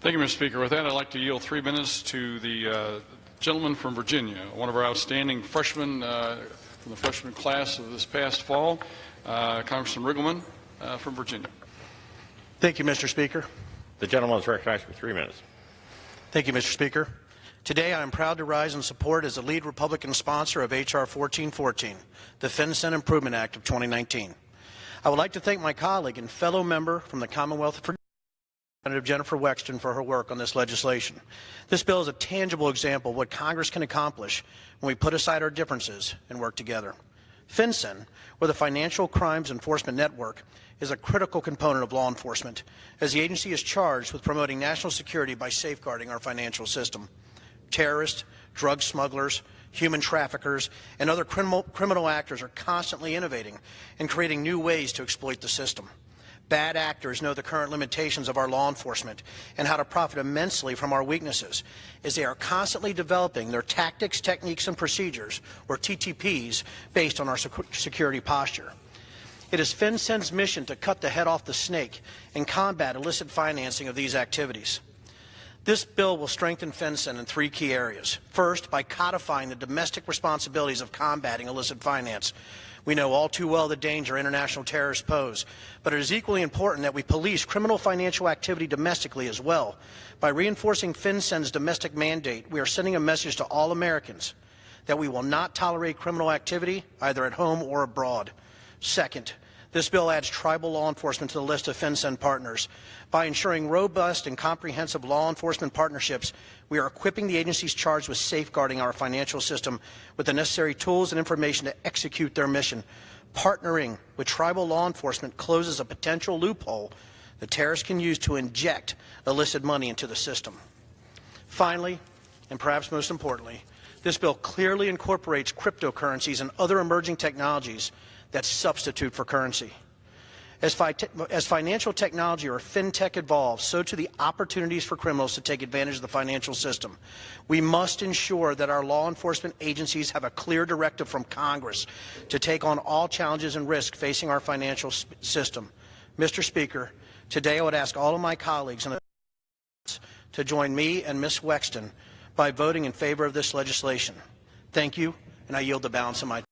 Thank you, Mr. Speaker. With that, I'd like to yield 3 minutes to the gentleman from Virginia, one of our outstanding freshmen from the freshman class of this past fall, Congressman Riggleman from Virginia. Thank you, Mr. Speaker. The gentleman is recognized for 3 minutes. Thank you, Mr. Speaker. Today, I am proud to rise in support as the lead Republican sponsor of H.R. 1414, the FinCEN Improvement Act of 2019. I would like to thank my colleague and fellow member from the Commonwealth of Virginia, Representative Jennifer Wexton, for her work on this legislation. This bill is a tangible example of what Congress can accomplish when we put aside our differences and work together. FinCEN, or the Financial Crimes Enforcement Network, is a critical component of law enforcement, as the agency is charged with promoting national security by safeguarding our financial system. Terrorists, drug smugglers, human traffickers, and other criminal actors are constantly innovating and creating new ways to exploit the system. Bad actors know the current limitations of our law enforcement and how to profit immensely from our weaknesses, as they are constantly developing their tactics, techniques, and procedures, or TTPs, based on our security posture. It is FinCEN's mission to cut the head off the snake and combat illicit financing of these activities. This bill will strengthen FinCEN in 3 key areas. First, by codifying the domestic responsibilities of combating illicit finance. We know all too well the danger international terrorists pose, but it is equally important that we police criminal financial activity domestically as well. By reinforcing FinCEN's domestic mandate, we are sending a message to all Americans that we will not tolerate criminal activity either at home or abroad. Second, this bill adds tribal law enforcement to the list of FinCEN partners. By ensuring robust and comprehensive law enforcement partnerships, we are equipping the agencies charged with safeguarding our financial system with the necessary tools and information to execute their mission. Partnering with tribal law enforcement closes a potential loophole that terrorists can use to inject illicit money into the system. Finally, and perhaps most importantly, this bill clearly incorporates cryptocurrencies and other emerging technologies that substitute for currency. As financial technology, or fintech, evolves, so too the opportunities for criminals to take advantage of the financial system. We must ensure that our law enforcement agencies have a clear directive from Congress to take on all challenges and risks facing our financial system. Mr. Speaker, today I would ask all of my colleagues to join me and Ms. Wexton by voting in favor of this legislation. Thank you, and I yield the balance of my time.